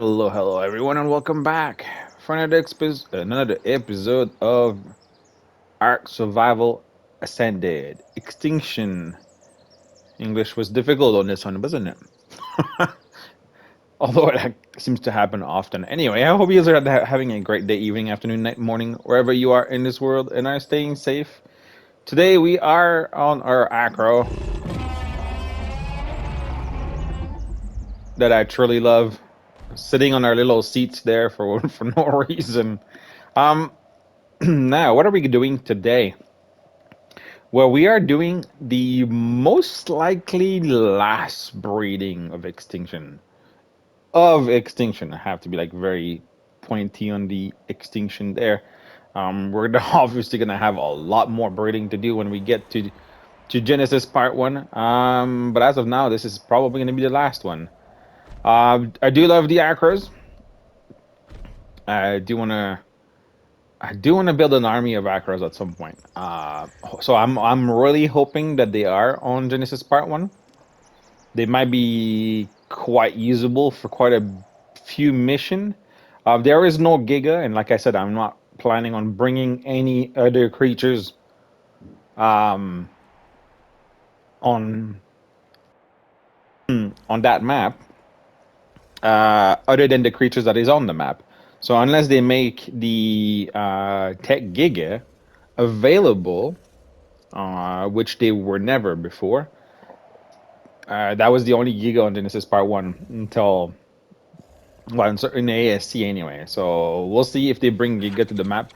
Hello, everyone, and welcome back for another episode of Ark Survival Ascended Extinction. English was difficult on this one, wasn't it? Although it seems to happen often. Anyway, I hope you guys are having a great day, evening, afternoon, night, morning, wherever you are in this world, and are staying safe. Today we are on our acro that I truly love, sitting on our little seats there for for no reason. Um, Now, what are we doing today? Well, we are doing the most likely last breeding of extinction. Of extinction. I have to be like very pointy on the extinction there. We're obviously gonna have a lot more breeding to do when we get to Genesis Part One. But as of now, this is probably gonna be the last one. I do love the acros. I do wanna I do want to build an army of Acros at some point. So I'm really hoping that they are on Genesis Part One. They might be quite usable for quite a few mission. There is no Giga, and like I said, I'm not planning on bringing any other creatures um, on on that map other than the creatures that is on the map. So unless they make the Tech Giga available, which they were never before. That was the only Giga on Genesis Part 1 until, well, in ASC anyway. So we'll see if they bring Giga to the map.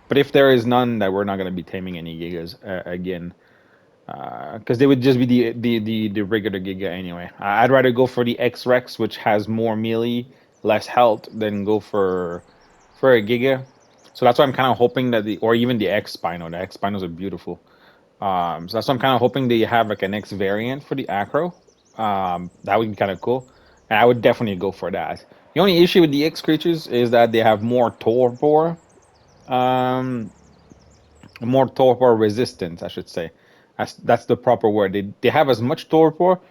But if there is none, that we're not going to be taming any Gigas again. Because they would just be the regular Giga anyway. I'd rather go for the X Rex, which has more melee, less health, than go for a Giga. So that's why I'm kind of hoping that or even the X Spino. The X Spinos are beautiful. So that's why I'm kind of hoping they have like a next variant for the acro. That would be kind of cool, and I would definitely go for that. The only issue with the X creatures is that they have um, more torpor resistance, I should say. That's the proper word. They have as much torpor,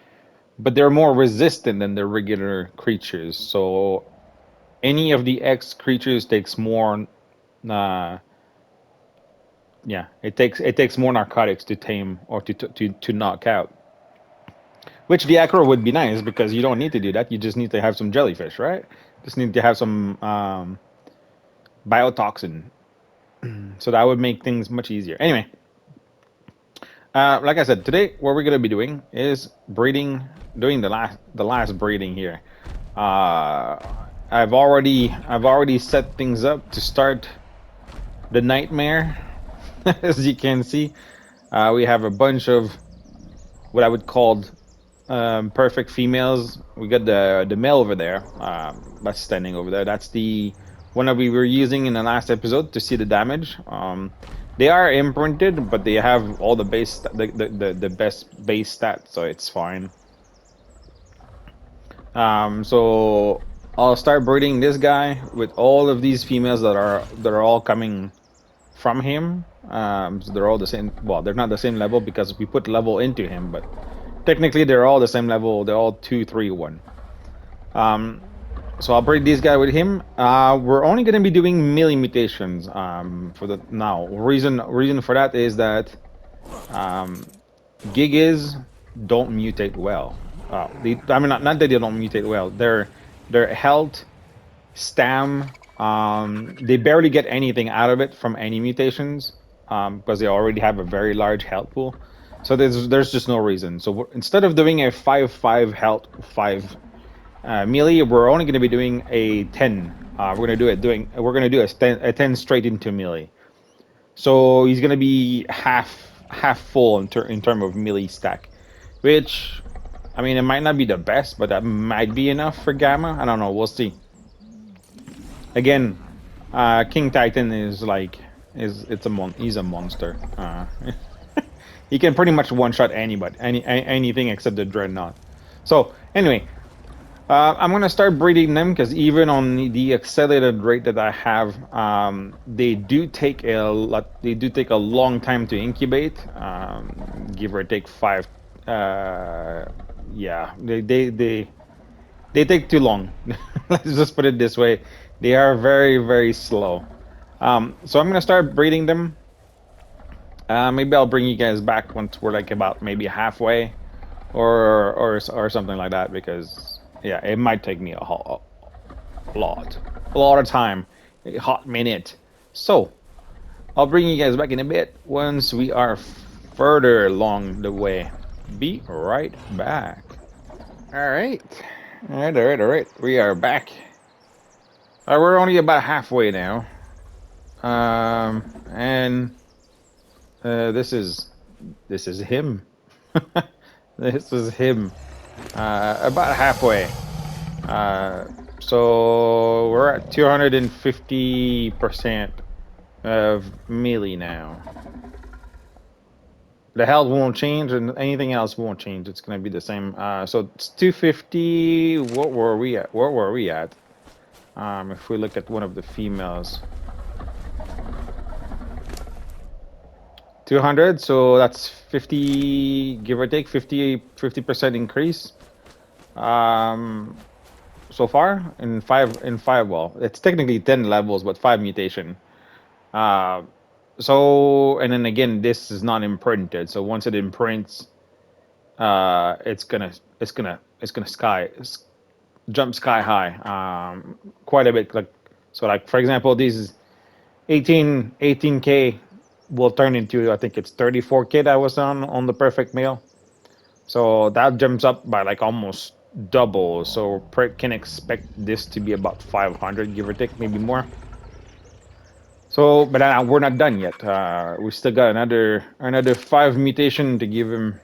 but they're more resistant than the regular creatures. So any of the X creatures takes more. Uh, yeah, it takes more narcotics to tame or to knock out. Which the acro would be nice because you don't need to do that. You just need to have some jellyfish, right? Just need to have some biotoxin. So that would make things much easier. Anyway, like I said, today what we're gonna be doing is doing the last breeding here. Uh, I've already set things up to start the nightmare. As you can see, we have a bunch of what I would call perfect females. We got the male over there. That's standing over there. That's the one that we were using in the last episode to see the damage. They are imprinted, but they have all the the best base stats, so it's fine. So I'll start breeding this guy with all of these females that are all coming from him. So they're all the same. Well, they're not the same level because we put level into him, but technically they're all the same level. They're all 2, 3, 1. Um, so I'll breed this guy with him. We're only going to be doing melee mutations for the now. Reason for that is that um, Gigas don't mutate well. I mean, not that they don't mutate well. Their health, stam, they barely get anything out of it from any mutations because they already have a very large health pool. So there's just no reason. So instead of doing a 5/5 health 5 melee, we're only going to be doing a 10. We're gonna do a 10 straight into melee. So he's gonna be half full in term of melee stack, which, I mean, it might not be the best, but that might be enough for Gamma. I don't know. We'll see. Again, King Titan is like he's a monster. He can pretty much one shot anybody, anything except the Dreadnought. So anyway, I'm gonna start breeding them because even on the accelerated rate that I have, they do take a lot. They do take a long time to incubate, give or take 5. Yeah, they They take too long. Let's just put it this way. They are very, very slow. So I'm gonna start breeding them. Maybe I'll bring you guys back once we're like about maybe halfway, or something like that. Because yeah, it might take me a lot of time, a hot minute. So I'll bring you guys back in a bit once we are further along the way. Be right back. All right, all right. We are back. We're only about halfway now. And this is him. This is him. About halfway. Uh, so we're at 250% of melee now. The health won't change, and anything else won't change. It's gonna be the same. So it's 250. What were we at? Where were we at? If we look at one of the females, 200. So that's 50, give or take, 50% increase. So far in five. Well, it's technically 10 levels, but 5 mutation. Uh, so and then again, this is not imprinted. So once it imprints, it's gonna jump sky high, quite a bit. Like for example, these 18k will turn into, I think it's 34k that was on the perfect male. So that jumps up by like almost double. So can expect this to be about 500, give or take, maybe more. So, but we're not done yet. We still got another 5 mutation to give him.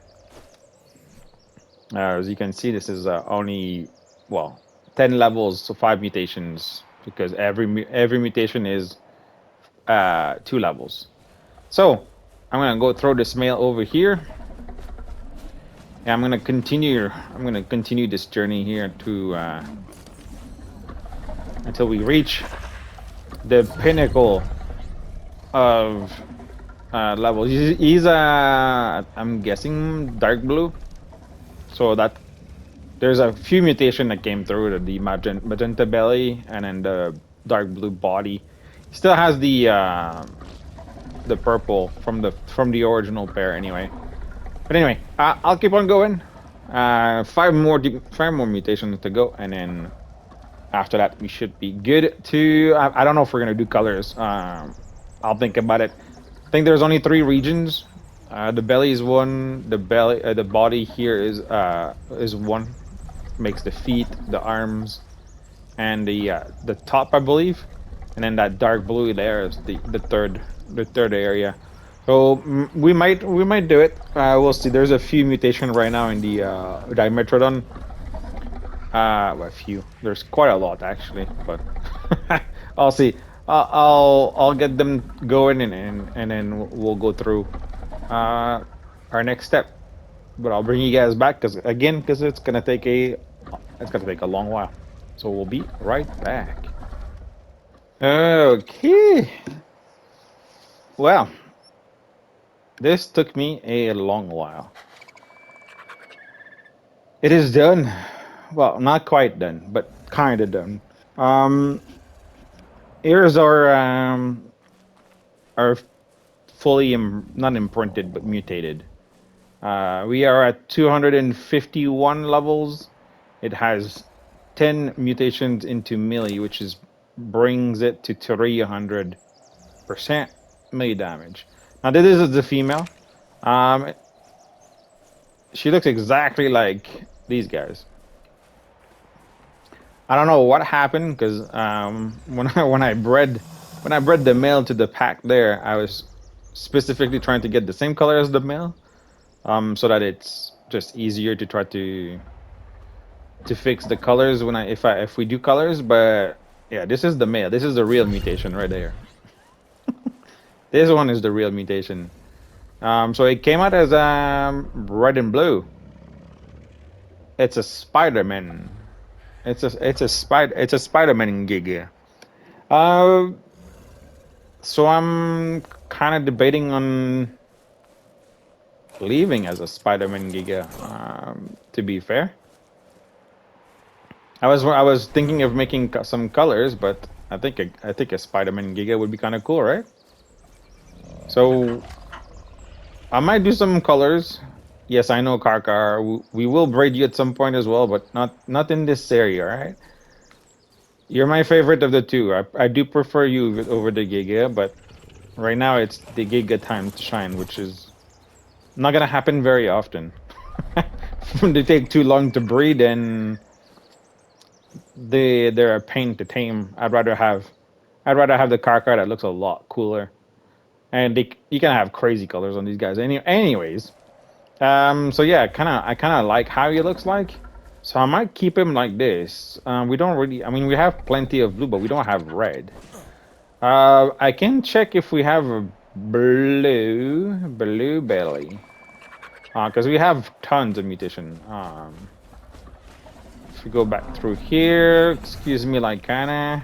As you can see, this is only, well, 10 levels, so 5 mutations, because every mutation is 2 levels. So I'm gonna go throw this male over here. And I'm gonna continue this journey here to until we reach the pinnacle of levels. He's I'm guessing dark blue. So that there's a few mutation that came through the magenta belly and then the dark blue body. He still has the purple from the original pair anyway. But anyway, I'll keep on going. Five more mutations to go, and then after that we should be good to. I don't know if we're gonna do colors. I'll think about it. I think there's only 3 regions. The belly is one. The body here is one. Makes the feet, the arms, and the top, I believe. And then that dark blue there is the third area. So we might do it. We'll see. There's a few mutation right now in the Dimetrodon. Well, a few. There's quite a lot actually, but I'll see. I'll get them going, and then we'll go through our next step. But I'll bring you guys back because it's gonna take a long while. So we'll be right back. Okay. Well, this took me a long while. It is done. Well, not quite done, but kind of done. Um, Here's our fully not imprinted but mutated. We are at 251 levels. It has 10 mutations into melee, which brings it to 300% melee damage. Now this is the female. Um, she looks exactly like these guys. I don't know what happened because when I bred the male to the pack there, I was specifically trying to get the same color as the male, so that it's just easier to try to fix the colors if we do colors. But yeah, this is the male. This is the real mutation right there. This one is the real mutation. So it came out as red and blue. It's a Spider-Man. It's a Spider-Man Giga. Uh, so I'm kind of debating on leaving as a Spider-Man Giga. To be fair, I was thinking of making some colors, but I think a Spider-Man Giga would be kind of cool, right? So I might do some colors. Yes, I know, Karkar. We will braid you at some point as well, but not in this area, right? You're my favorite of the two. I do prefer you over the Giga, but right now it's the Giga time to shine, which is not gonna happen very often. They take too long to breed and they're a pain to tame. I'd rather have the Karkar that looks a lot cooler. And you can have crazy colors on these guys. Anyways, so yeah, I kind of like how he looks like. So I might keep him like this. We don't really. I mean, we have plenty of blue, but we don't have red. I can check if we have a blue belly. Because we have tons of mutation. If we go back through here, excuse me, like kinda.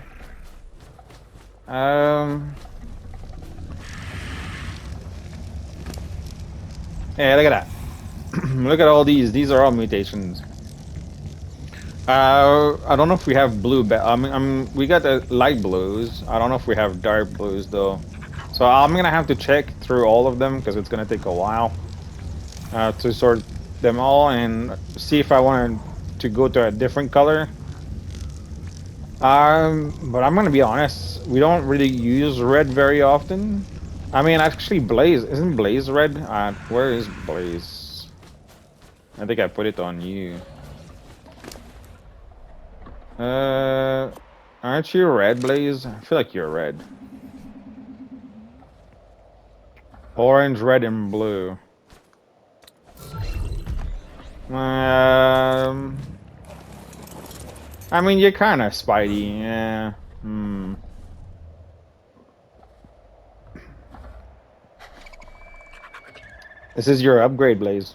Yeah, look at that. Look at all these. These are all mutations. I don't know if we have blue. We got the light blues. I don't know if we have dark blues though. So I'm gonna have to check through all of them because it's gonna take a while to sort them all and see if I want to go to a different color. But I'm gonna be honest. We don't really use red very often. I mean, actually, Blaze isn't Blaze red. Where is Blaze? I think I put it on you. Aren't you red, Blaze? I feel like you're red. Orange, red, and blue. I mean, you're kind of Spidey. Yeah. This is your upgrade, Blaze.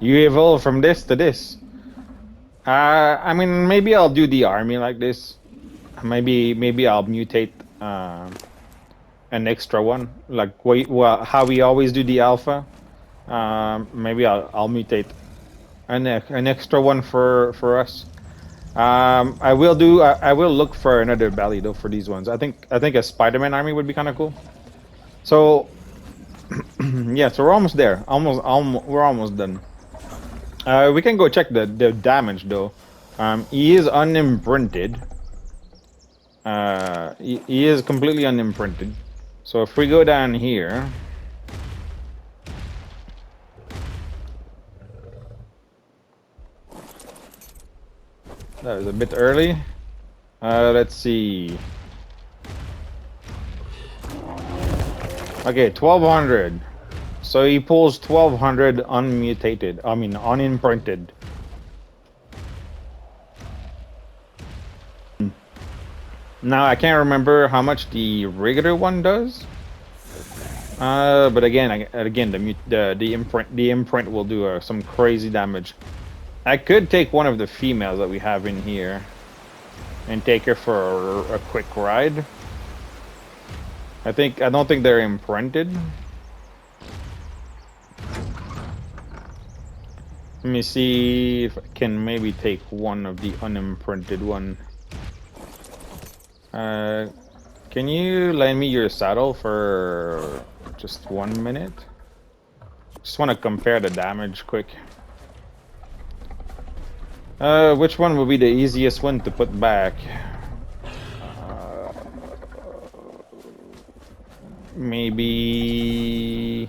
You evolve from this to this. I mean, maybe I'll do the army like this. Maybe I'll mutate an extra one, like how we always do the alpha. Maybe I'll mutate an extra one for us. I will look for another belly though for these ones. I think a Spider-Man army would be kind of cool. So yeah, so we're almost there. We're almost done. We can go check the damage though. He is unimprinted. He is completely unimprinted. So if we go down here, that was a bit early. Let's see. Okay, 1200. So he pulls 1200 unmutated. I mean, unimprinted. Now I can't remember how much the regular one does. But again, the imprint will do some crazy damage. I could take one of the females that we have in here and take her for a quick ride. I don't think they're imprinted. Let me see if I can maybe take one of the unimprinted one. Can you lend me your saddle for just 1 minute? Just want to compare the damage quick. Which one will be the easiest one to put back? Maybe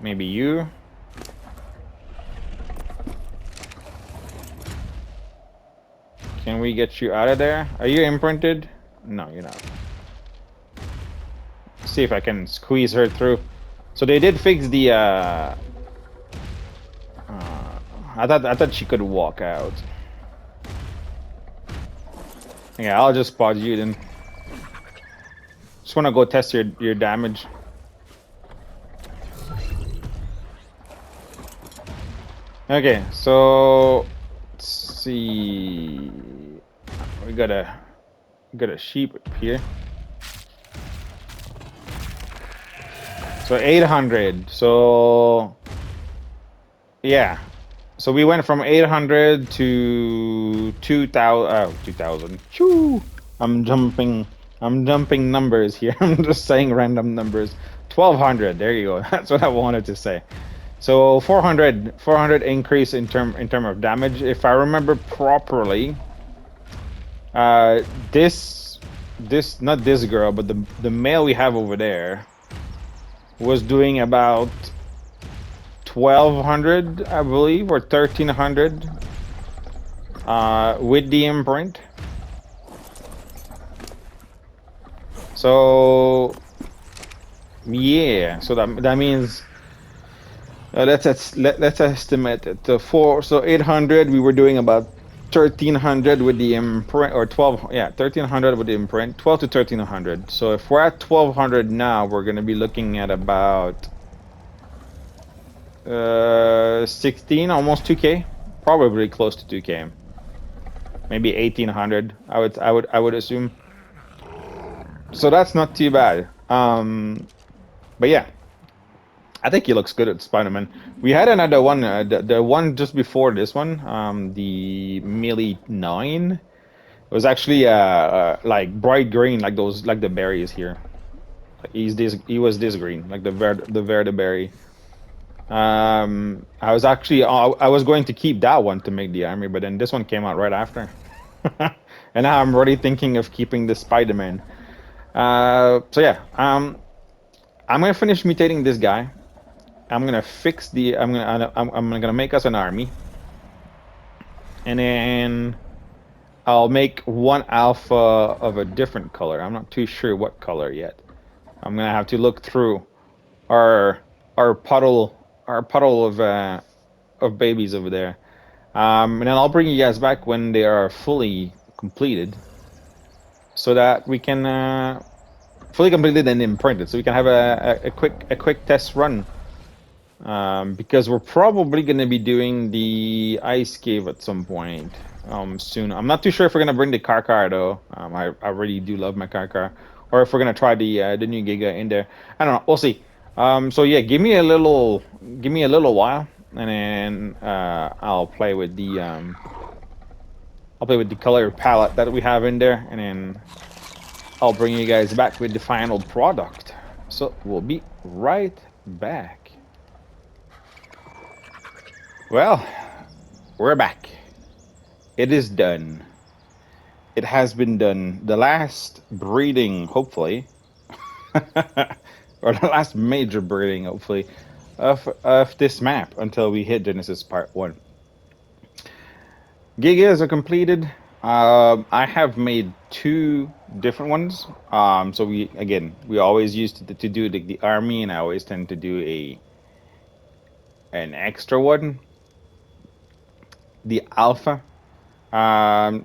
you? Can we get you out of there? Are you imprinted? No, you're not. See if I can squeeze her through. So they did fix the I thought she could walk out. Yeah, I'll just pause you then. Just wanna go test your damage. Okay, so let's see. We got a sheep up here. So 800. So yeah. So we went from 800 to 2000. 2000. Choo! I'm jumping numbers here. I'm just saying random numbers. 1200. There you go. That's what I wanted to say. So 400 increase in term of damage. If I remember properly, this not this girl, but the male we have over there was doing about 1200, I believe, or 1300 with the imprint. So yeah, so that means let's estimate it. So 800 we were doing about 1300 with the imprint, or 12, yeah, 1300 with the imprint, 12 to 1300. So if we're at 1200 now, we're going to be looking at about 16, almost 2k, probably close to 2k, maybe 1800. I would assume. So that's not too bad. But yeah, I think he looks good at Spider-Man. We had another one, the one just before this one, the Melee 9. It was actually like bright green, like those, like the berries here. He was this green, like the verde berry. I was actually I was going to keep that one to make the army, but then this one came out right after. And now I'm already thinking of keeping the Spider-Man. So yeah, I'm gonna finish mutating this guy. I'm gonna fix the. I'm gonna make us an army, and then I'll make one alpha of a different color. I'm not too sure what color yet. I'm gonna have to look through our our puddle of babies over there, and then I'll bring you guys back when they are fully completed, so that we can fully completed and imprinted, so we can have a quick test run. Because we're probably going to be doing the ice cave at some point soon. I'm not too sure if we're going to bring the car though. I really do love my car, or if we're going to try the new Giga in there. I don't know. We'll see. So yeah, give me a little while, and then I'll play with the color palette that we have in there, and then I'll bring you guys back with the final product. So we'll be right back. Well, we're back. It is done. It has been done. The last breeding, hopefully, or the last major breeding, hopefully, of this map until we hit Genesis Part 1. Gigas are completed. I have made 2 different ones. So we always used to do the army, and I always tend to do an extra one, the alpha.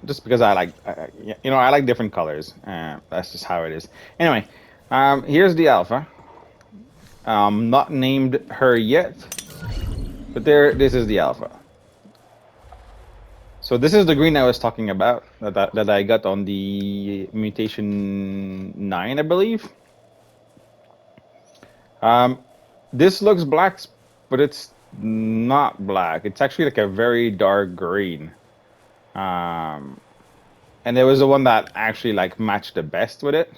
Just because I like, I like different colors. That's just how it is. Anyway, here's the alpha. Not named her yet, but this is the alpha. So this is the green I was talking about that I got on the mutation 9, I believe. This looks black, but it's not black. It's actually like a very dark green. And it was the one that actually like matched the best with it.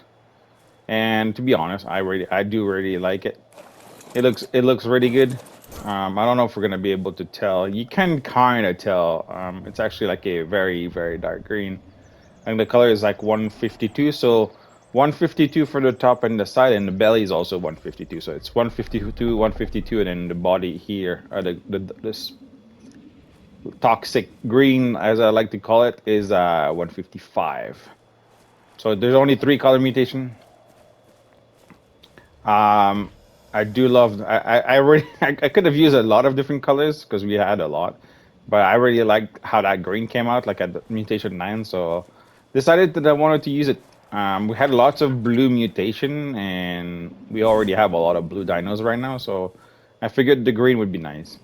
And to be honest, I do really like it. It looks really good. I don't know if we're gonna be able to tell. You can kind of tell. It's actually like a very, very dark green, and the color is like 152. So 152 for the top and the side, and the belly is also 152. So it's 152, 152, and then the body here, or this toxic green, as I like to call it, is 155. So there's only 3 color mutation. I do love. I really. I could have used a lot of different colors because we had a lot, but I really liked how that green came out, like at mutation 9. So decided that I wanted to use it. We had lots of blue mutation, and we already have a lot of blue dinos right now. So I figured the green would be nice.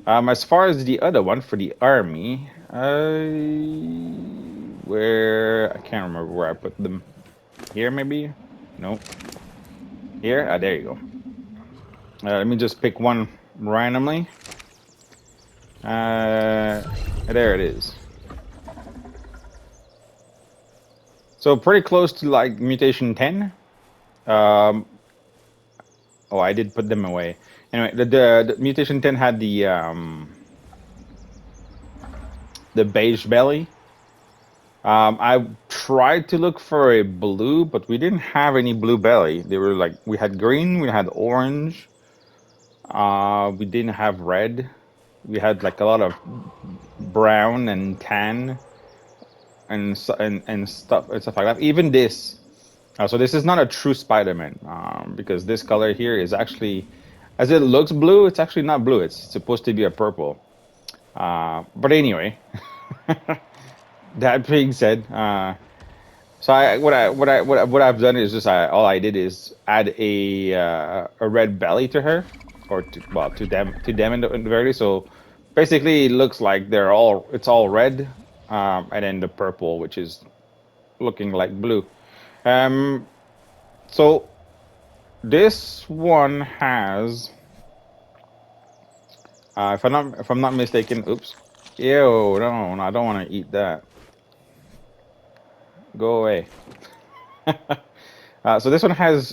As far as the other one for the army, where I can't remember where I put them. Here maybe? No. Here? Ah, there you go. Let me just pick one randomly. There it is. So pretty close to like mutation 10. Um, oh, I did put them away. Anyway, the mutation 10 had the beige belly. I tried to look for a blue, but we didn't have any blue belly. They were like, we had green, we had orange, we didn't have red. We had like a lot of brown and tan and stuff like that. Even this. So this is not a true Spider-Man, because this color here is actually, as it looks blue, it's actually not blue. It's supposed to be a purple. But anyway, that being said, so what I've done is just all I did is add a red belly to her, or to them in the very least. So basically, it looks like it's all red, and then the purple, which is looking like blue. Um, so this one has, if I'm not mistaken, oops, ew, no, I don't want to eat that. Go away. So this one has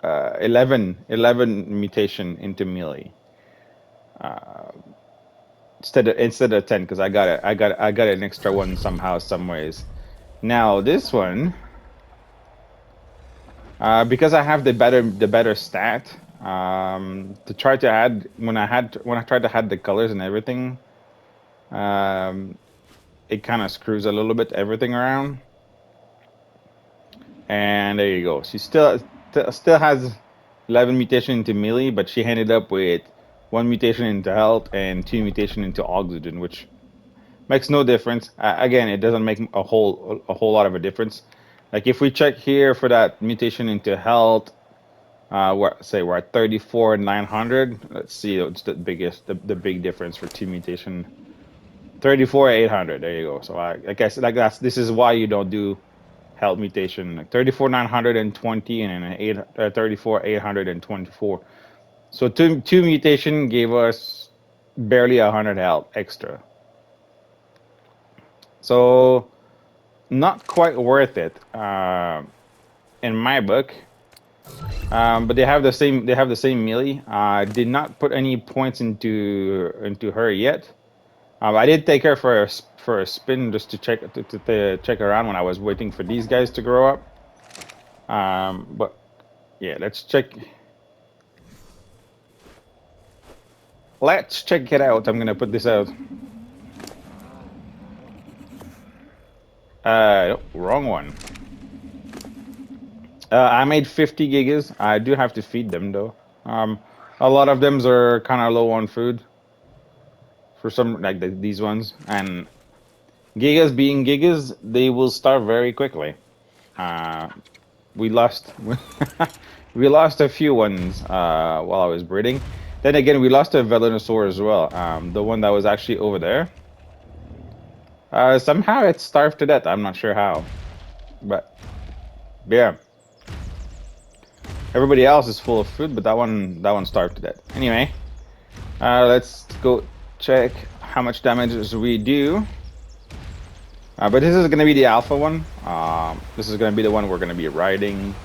11 mutation into melee, instead of 10, because I got an extra one somehow, some ways. Now this one, because I have the better stat, to try to add, when I tried to add the colors and everything, it kind of screws a little bit everything around. And there you go. She still has 11 mutation into melee, but she ended up with 1 mutation into health and 2 mutation into oxygen, which makes no difference. Again, it doesn't make a whole lot of a difference. Like if we check here for that mutation into health, we're at 34,900. Let's see what's the big difference for 2 mutation. 34,800. There you go. So I guess like this is why you don't do health mutation. Like 34,920 and then 34,824. So two mutation gave us barely 100 health extra. So not quite worth it, in my book. But they have the same melee. I did not put any points into her yet. I did take her for a spin just to check around when I was waiting for these guys to grow up. But yeah, let's check. Let's check it out. I'm gonna put this out. Wrong one. I made 50 gigas. I do have to feed them though. A lot of them are kind of low on food. For some, like these ones, and gigas being gigas, they will starve very quickly. We lost we lost a few ones while I was breeding. Then again, we lost a Velonosaur as well. The one that was actually over there. Somehow it starved to death. I'm not sure how, but yeah. Everybody else is full of food, but that one starved to death. Anyway, let's go check how much damage we do. But this is going to be the alpha one. This is going to be the one we're going to be riding.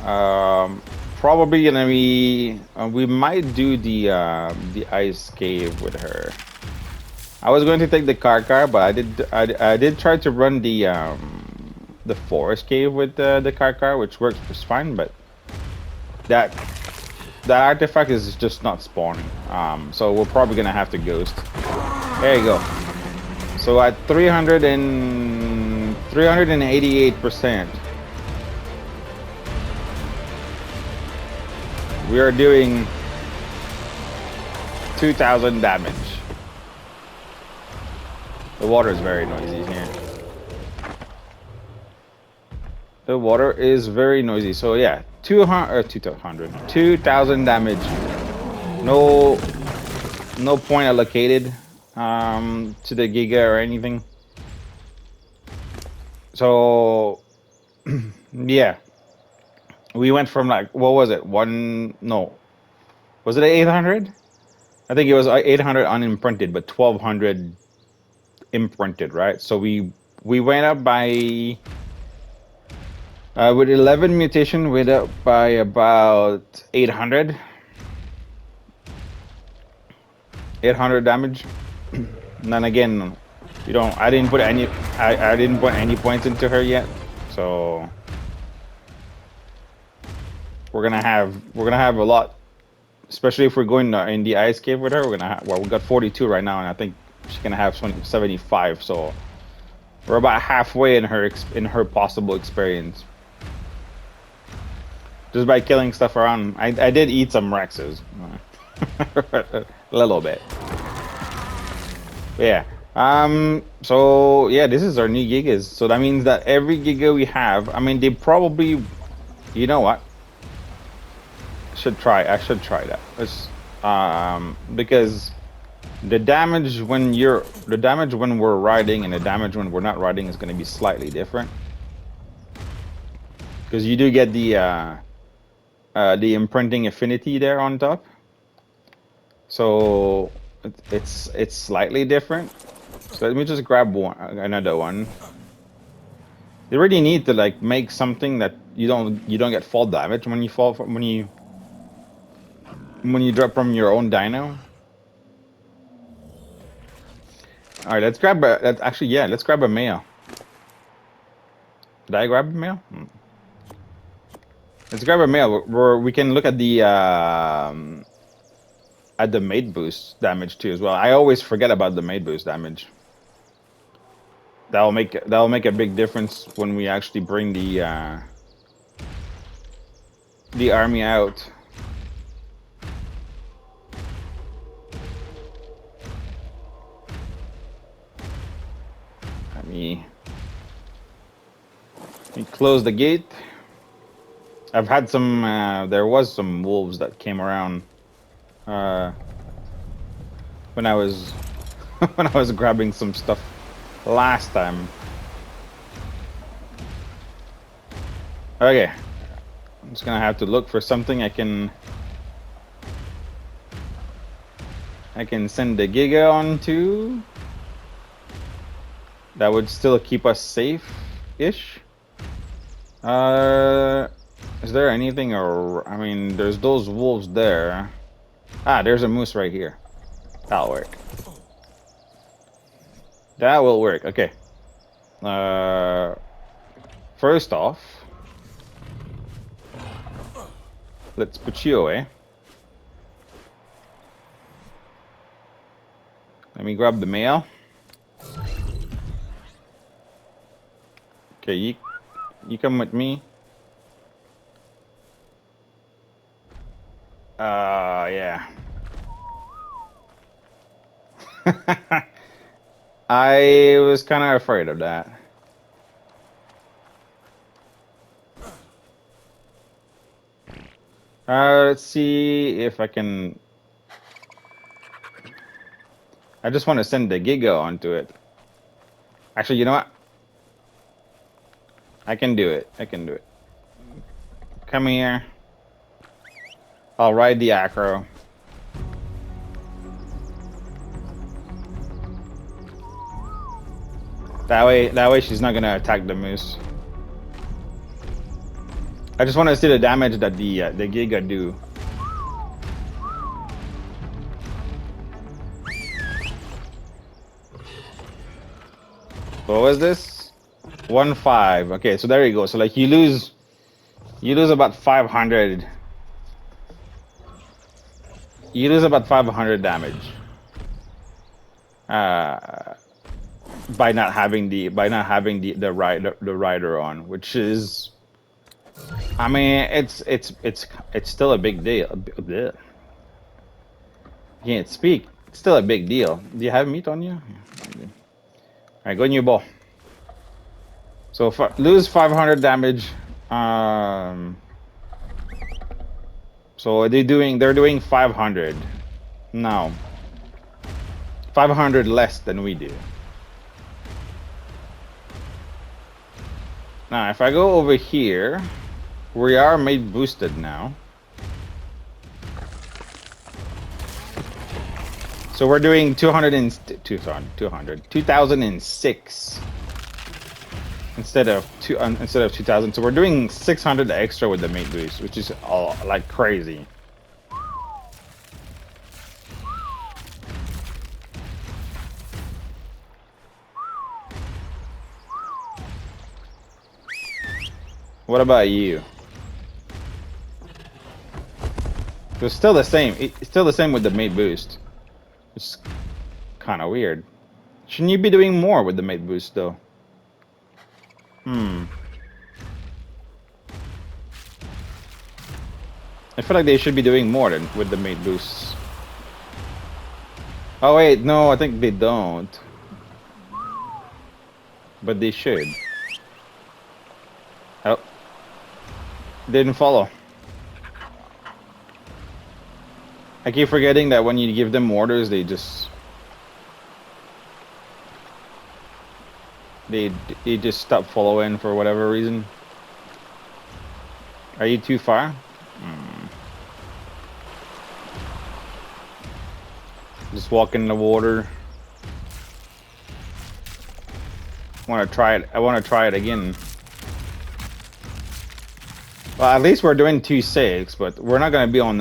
Probably going to be... we might do the ice cave with her. I was going to take the car, but I did try to run the forest cave with the car, which works just fine, but that artifact is just not spawning. So we're probably going to have to ghost. There you go. So at 388%, we are doing 2,000 damage. The water is very noisy here. The water is very noisy. So yeah, 2,000 damage. No point allocated to the Giga or anything. So yeah, we went from like, what was it? Was it 800? I think it was 800 unimprinted, but 1200 imprinted, right? So we went up by with 11 mutation, went up by about 800 damage. And then again, you don't. I didn't put any. I didn't put any points into her yet, so we're gonna have a lot. Especially if we're going in the ice cave with her, we're gonna have. Well, we got 42 right now, and I think she's gonna have 75. So we're about halfway in her possible experience. Just by killing stuff around. I did eat some Rexes. A little bit. Yeah. So yeah, this is our new Gigas. So that means that every Giga we have, I mean, they probably, you know what? I should try that. Let's, because the damage when we're riding and the damage when we're not riding is going to be slightly different. Because you do get the imprinting affinity there on top. So it's slightly different. So let me just grab another one. You really need to like make something that you don't get fall damage when you fall from when you drop from your own dino. All right, let's grab a. Let's grab a male. Did I grab a male? Let's grab a male. Where we can look at the mate boost damage too as well. I always forget about the mate boost damage. That'll make a big difference when we actually bring the army out. Let me close the gate. I've had some. There was some wolves that came around when I was grabbing some stuff last time. Okay, I'm just gonna have to look for something I can send the Giga onto. That would still keep us safe-ish. Is there anything, or I mean, there's those wolves there. Ah, there's a moose right here. That'll work. That will work. Okay. First off, let's put you away. Let me grab the male. Okay, you come with me. Yeah. I was kind of afraid of that. Let's see if I can. I just want to send the Giga onto it. Actually, you know what? I can do it. Come here. I'll ride the acro. That way she's not gonna attack the moose. I just want to see the damage that the Giga do. What was this? 1-5. Okay, so there you go. So like you lose about 500. You lose about 500 damage. By not having the rider on, which is, I mean, it's still a big deal. Can't speak. It's still a big deal. Do you have meat on you? All right, go in your ball. So lose 500 damage. So they're doing 500 now. 500 less than we do. Now, if I go over here, we are made boosted now. So we're doing 2006 instead of 2000. So we're doing 600 extra with the mate boost, which is all like crazy. What about you? It's still the same. It's still the same with the mate boost. It's kind of weird. Shouldn't you be doing more with the mate boost though? I feel like they should be doing more than with the mate boosts. Oh wait, no, I think they don't. But they should. Oh. Didn't follow. I keep forgetting that when you give them orders, they just... They just stop following for whatever reason. Are you too far? Just walk in the water. I want to try it. I want to try it again. Well, at least we're doing 2.6, but we're not gonna be on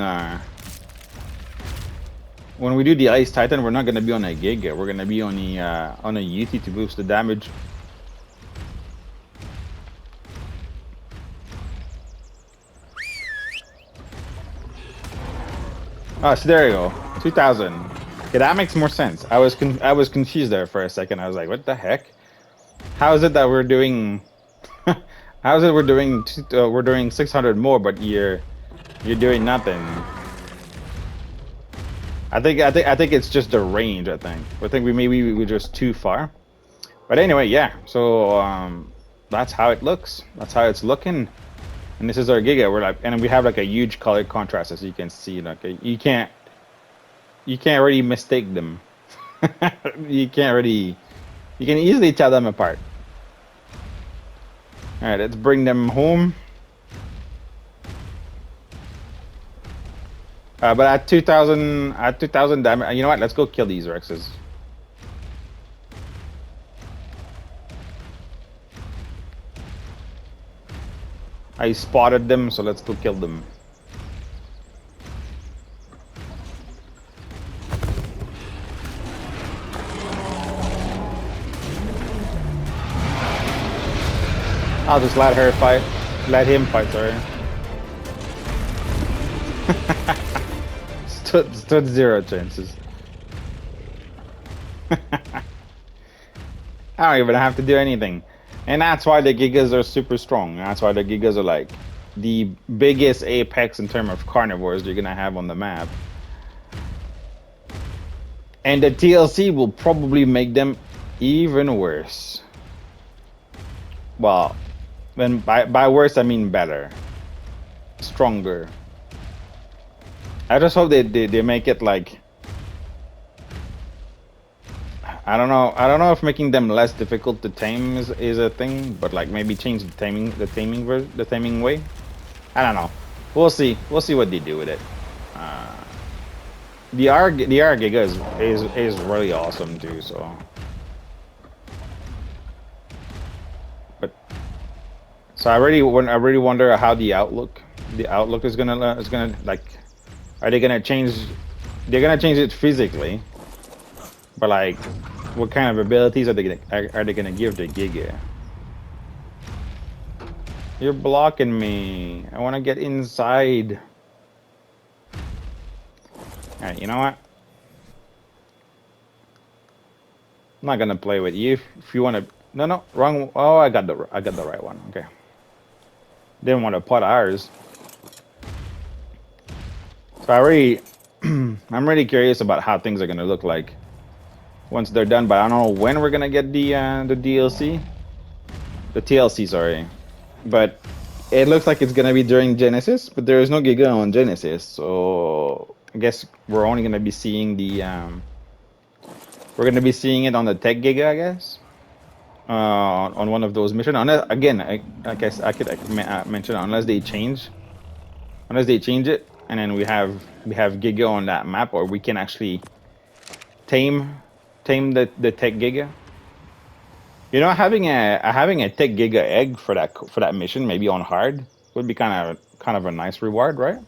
when we do the Ice Titan, we're not gonna be on a Giga. We're gonna be on a UT to boost the damage. Oh, so there you go. 2000. Okay, that makes more sense. I was confused there for a second. I was like, what the heck? How is it that we're doing? How is it we're doing 600 more, but you're doing nothing? I think it's just the range. I think we were just too far. But anyway, yeah. So that's how it looks. That's how it's looking. And this is our Giga. We're like, and we have like a huge color contrast, as you can see. Like you can't really mistake them. You can easily tell them apart. All right, let's bring them home. But at 2000 damage, you know what? Let's go kill these Rexes. I spotted them, so let's go kill them. I'll just let her fight. Let him fight, sorry. stood 0 chances. I don't even have to do anything. And that's why the Gigas are super strong. That's why the Gigas are like the biggest apex in terms of carnivores you're gonna have on the map. And the TLC will probably make them even worse. Well, when by worse I mean better, stronger. I just hope they make it like, I don't know if making them less difficult to tame is a thing, but like maybe change the taming way. I don't know. We'll see what they do with it. The Ark Giga is really awesome too. So, I really wonder how the outlook is gonna like. Are they gonna change? They're gonna change it physically, but like, what kind of abilities are they gonna give the Giga? You're blocking me. I want to get inside. All right, you know what? I'm not gonna play with you. If you want to, no, wrong. Oh, I got the right one. Okay. Didn't want to put ours. So I'm really curious about how things are gonna look like once they're done. But I don't know when we're gonna get the DLC, the TLC, sorry. But it looks like it's gonna be during Genesis, but there is no Giga on Genesis, so I guess we're only gonna be seeing the we're gonna be seeing it on the Tech Giga, I guess, on one of those missions. Unless, again, I guess I could mention unless they change it, and then we have Giga on that map, or we can actually tame the tech giga. You know, having a tech giga egg for that mission, maybe on hard, would be kind of a nice reward, right?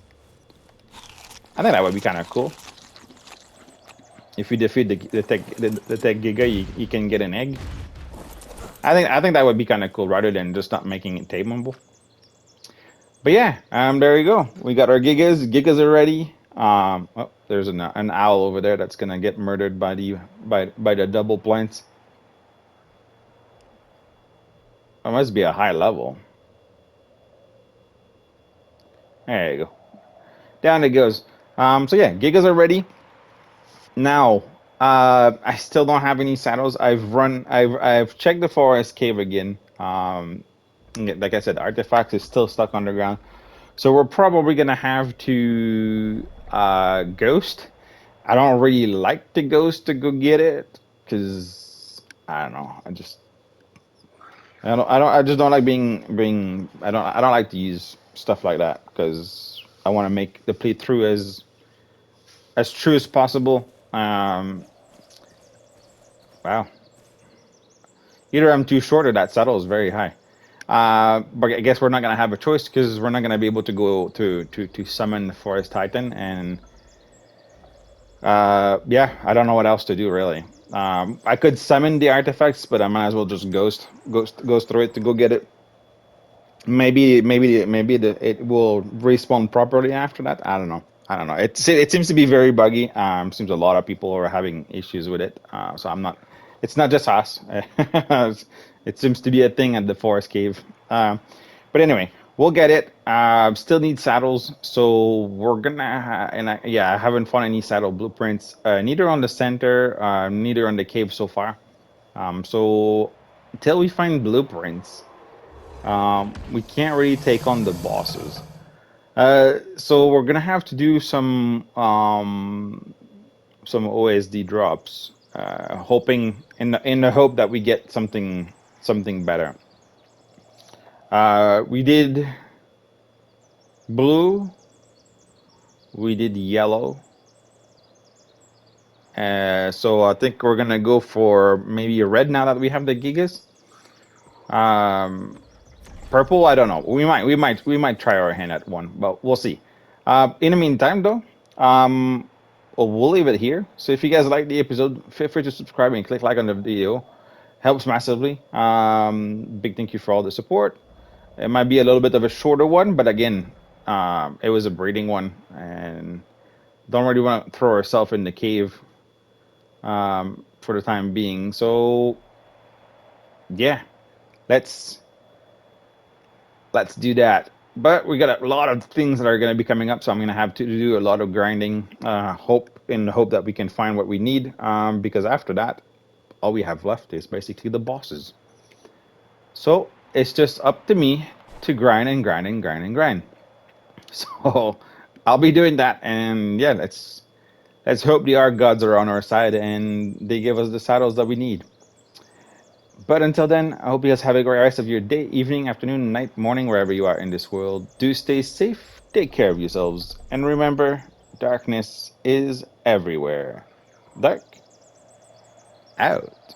I think that would be kind of cool. If you defeat the tech giga, you can get an egg. I think that would be kind of cool rather than just not making it tameable. But yeah, there you go. We got our gigas. Gigas are ready. Oh, there's an owl over there that's gonna get murdered by the double points. It must be a high level. There you go. Down it goes. So yeah, gigas are ready. Now, I still don't have any saddles. I've checked the forest cave again. Yeah, like I said, artifacts is still stuck underground. So we're probably gonna have to ghost. I don't really like to ghost to go get it because I don't know. I just don't like being. I don't like to use stuff like that because I want to make the playthrough as true as possible. Wow. Either I'm too short or that saddle is very high. But I guess we're not gonna have a choice because we're not gonna be able to go to summon the Forest Titan, and yeah, I don't know what else to do really. I could summon the artifacts, but I might as well just ghost through it to go get it. It will respawn properly after that. I don't know. I don't know. It seems to be very buggy. Seems a lot of people are having issues with it. So I'm not. It's not just us. It seems to be a thing at the forest cave. But anyway, we'll get it. Still need saddles, so we're gonna. Yeah, I haven't found any saddle blueprints. Neither on the center, neither on the cave so far. So until we find blueprints, we can't really take on the bosses. So we're gonna have to do some OSD drops, hoping in the hope that we get something better. We did blue, we did yellow. So I think we're gonna go for maybe a red now that we have the gigas. Um, Purple, I don't know. We might try our hand at one, but we'll see. In the meantime, though, well, we'll leave it here. So if you guys like the episode, feel free to subscribe and click like on the video. Helps massively. Big thank you for all the support. It might be a little bit of a shorter one, but again, it was a breeding one, and don't really want to throw ourselves in the cave for the time being. So yeah, let's let's do that. But we got a lot of things that are going to be coming up, so I'm going to have to do a lot of grinding. Hope in the hope that we can find what we need. Because after that, all we have left is basically the bosses. So it's just up to me to grind and grind and grind and grind. So I'll be doing that, and yeah, let's hope the Ark gods are on our side and they give us the saddles that we need. But until then, I hope you guys have a great rest of your day, evening, afternoon, night, morning, wherever you are in this world. Do stay safe, take care of yourselves, and remember, darkness is everywhere. Dark out.